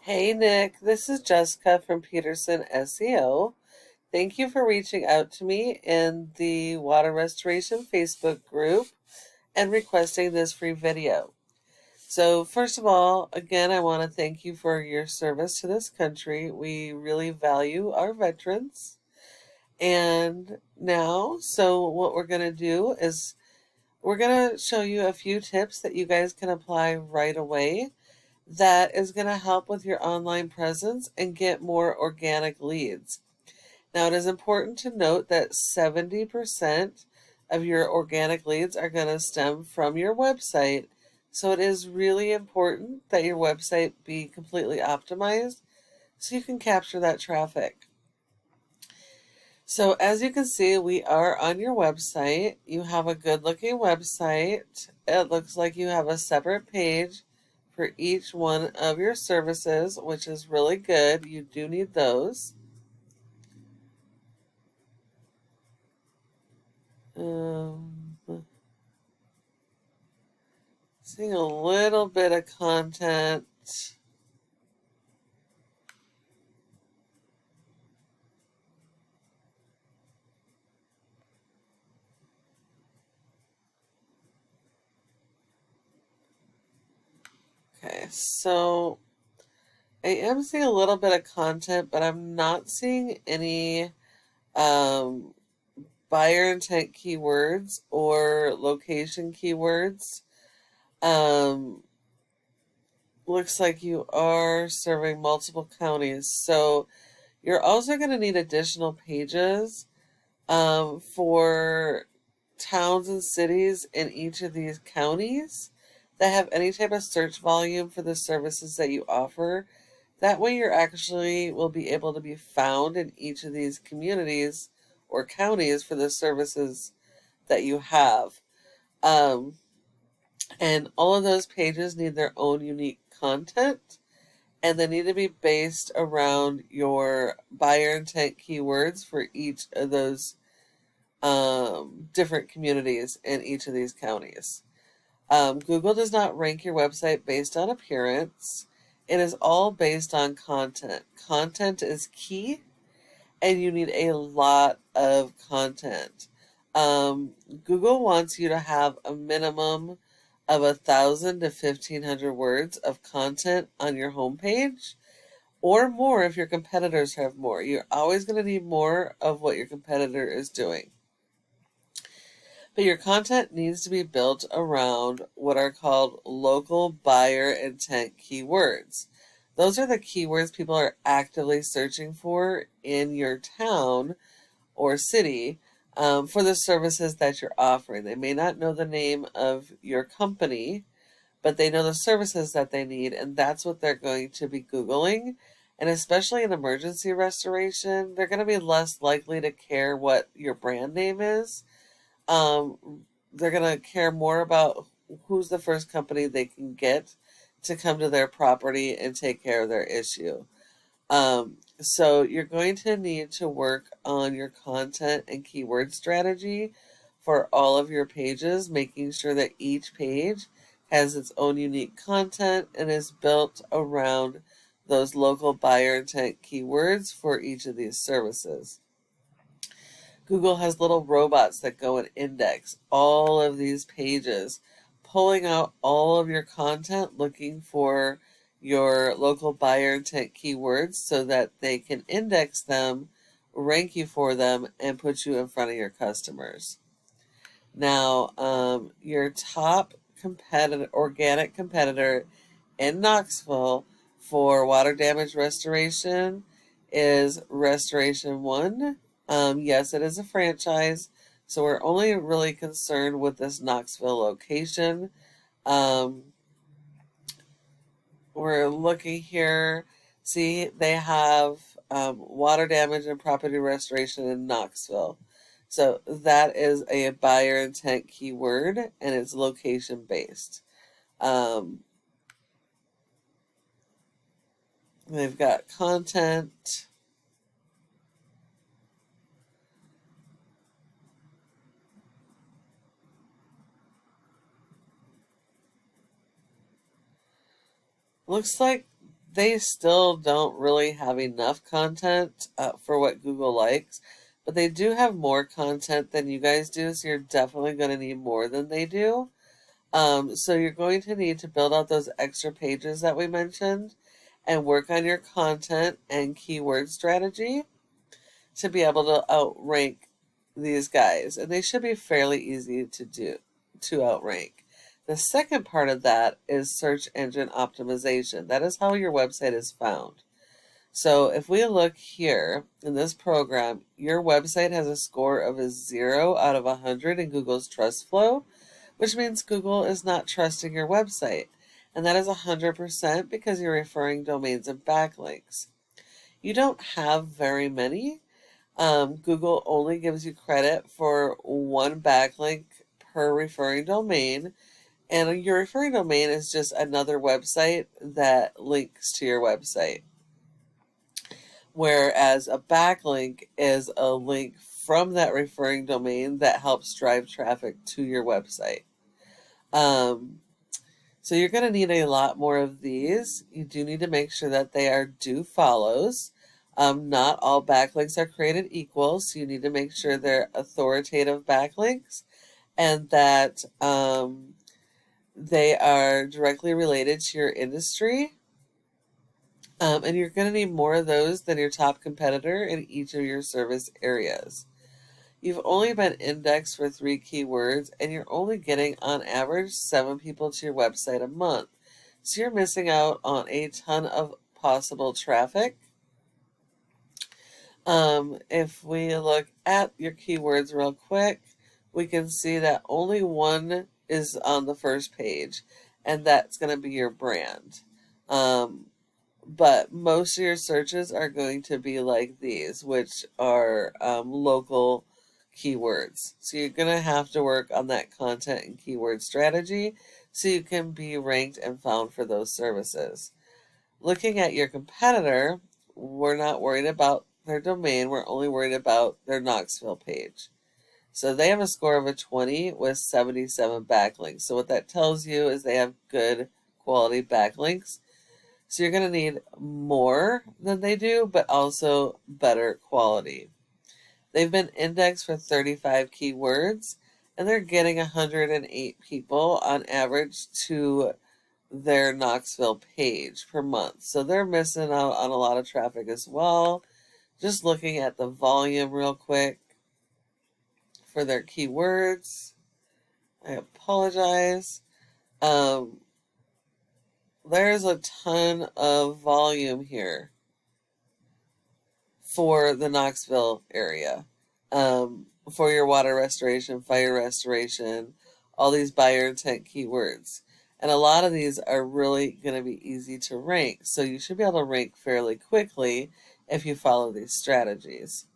Hey Nick, this is Jessica from Peterson SEO. Thank you for reaching out to me in the Water Restoration Facebook group and requesting this free video. So, first of all, again, I want to thank you for your service to this country. We really value our veterans. And now, what we're going to do is we're going to show you a few tips that you guys can apply right away that is going to help with your online presence and get more organic leads. Now, it is important to note that 70% of your organic leads are going to stem from your website. So it is really important that your website be completely optimized so you can capture that traffic. So as you can see, we are on your website. You have a good looking website. It looks like you have a separate page for each one of your services, which is really good. You do need those. Seeing a little bit of content. Okay, so I am seeing a little bit of content, but I'm not seeing any um, buyer intent keywords or location keywords. Looks like you are serving multiple counties. So you're also going to need additional pages for towns and cities in each of these counties that have any type of search volume for the services that you offer. That way you're actually will be able to be found in each of these communities or counties for the services that you have. Um, and all of those pages need their own unique content, and they need to be based around your buyer intent keywords for each of those different communities in each of these counties. Google does not rank your website based on appearance. It is all based on content. Content is key, and you need a lot of content. Google wants you to have a minimum of 1,000 to 1,500 words of content on your homepage, or more if your competitors have more. You're always going to need more of what your competitor is doing. But your content needs to be built around what are called local buyer intent keywords. Those are the keywords people are actively searching for in your town or city for the services that you're offering. They may not know the name of your company, but they know the services that they need, and that's what they're going to be Googling. And especially in emergency restoration, they're going to be less likely to care what your brand name is. They're going to care more about who's the first company they can get to come to their property and take care of their issue. So you're going to need to work on your content and keyword strategy for all of your pages, making sure that each page has its own unique content and is built around those local buyer intent keywords for each of these services. Google has little robots that go and index all of these pages, pulling out all of your content, looking for your local buyer intent keywords so that they can index them, rank you for them, and put you in front of your customers. Now, your top organic competitor in Knoxville for water damage restoration is Restoration One. Yes, it is a franchise, so we're only really concerned with this Knoxville location. We're looking here. See, they have water damage and property restoration in Knoxville. So that is a buyer intent keyword, and it's location based. They've got content. Looks like they still don't really have enough content for what Google likes, but they do have more content than you guys do, so you're definitely going to need more than they do. So you're going to need to build out those extra pages that we mentioned and work on your content and keyword strategy to be able to outrank these guys. And they should be fairly easy to do to outrank. The second part of that is search engine optimization. That is how your website is found. So if we look here in this program, your website has a score of a 0 out of 100 in Google's trust flow, which means Google is not trusting your website. And that is 100% because you're referring domains and backlinks. You don't have very many. Google only gives you credit for one backlink per referring domain. And your referring domain is just another website that links to your website. Whereas a backlink is a link from that referring domain that helps drive traffic to your website. So you're going to need a lot more of these. You do need to make sure that they are do follows. Not all backlinks are created equal, so you need to make sure they're authoritative backlinks and that they are directly related to your industry. And you're going to need more of those than your top competitor in each of your service areas. You've only been indexed for 3 keywords, and you're only getting, on average, 7 people to your website a month. So you're missing out on a ton of possible traffic. If we look at your keywords real quick, we can see that only one is on the first page, and that's going to be your brand. But most of your searches are going to be like these, which are local keywords. So you're going to have to work on that content and keyword strategy so you can be ranked and found for those services. Looking at your competitor, we're not worried about their domain. We're only worried about their Knoxville page. So they have a score of a 20 with 77 backlinks. So what that tells you is they have good quality backlinks. So you're going to need more than they do, but also better quality. They've been indexed for 35 keywords, and they're getting 108 people on average to their Knoxville page per month. So they're missing out on a lot of traffic as well. Just looking at the volume real quick for their keywords. I apologize. There's a ton of volume here for the Knoxville area. For your water restoration, fire restoration, all these buyer intent keywords. And a lot of these are really going to be easy to rank. So you should be able to rank fairly quickly if you follow these strategies.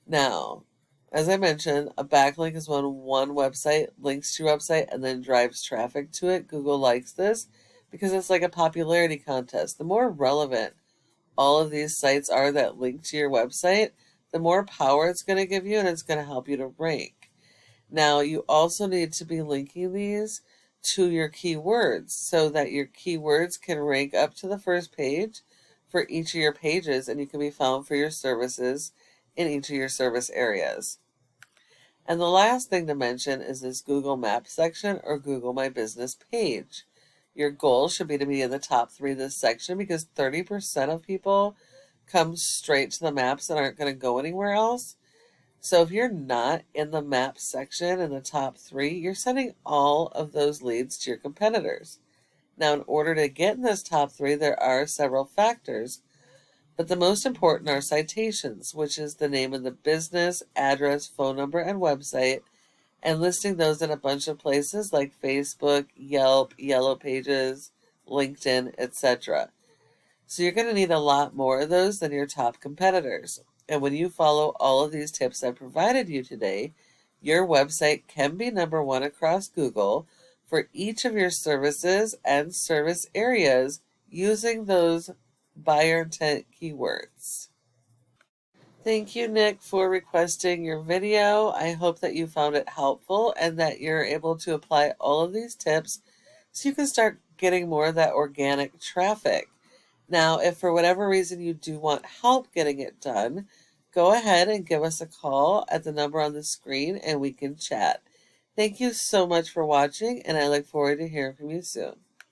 Now, as I mentioned, a backlink is when one website links to your website and then drives traffic to it. Google likes this because it's like a popularity contest. The more relevant all of these sites are that link to your website, the more power it's going to give you and it's going to help you to rank. Now, you also need to be linking these to your keywords so that your keywords can rank up to the first page for each of your pages and you can be found for your services in each of your service areas. And the last thing to mention is this Google Maps section or Google My Business page. Your goal should be to be in the top 3 of this section because 30% of people come straight to the maps and aren't going to go anywhere else. So if you're not in the maps section in the top 3, you're sending all of those leads to your competitors. Now, in order to get in this top 3, there are several factors, but the most important are citations, which is the name of the business, address, phone number, and website, and listing those in a bunch of places like Facebook, Yelp, Yellow Pages, LinkedIn, etc. So you're going to need a lot more of those than your top competitors. And when you follow all of these tips I provided you today, your website can be number 1 across Google for each of your services and service areas using those buyer intent keywords. Thank you, Nick, for requesting your video. I hope that you found it helpful and that you're able to apply all of these tips so you can start getting more of that organic traffic. Now, if for whatever reason you do want help getting it done, go ahead and give us a call at the number on the screen and we can chat. Thank you so much for watching, and I look forward to hearing from you soon.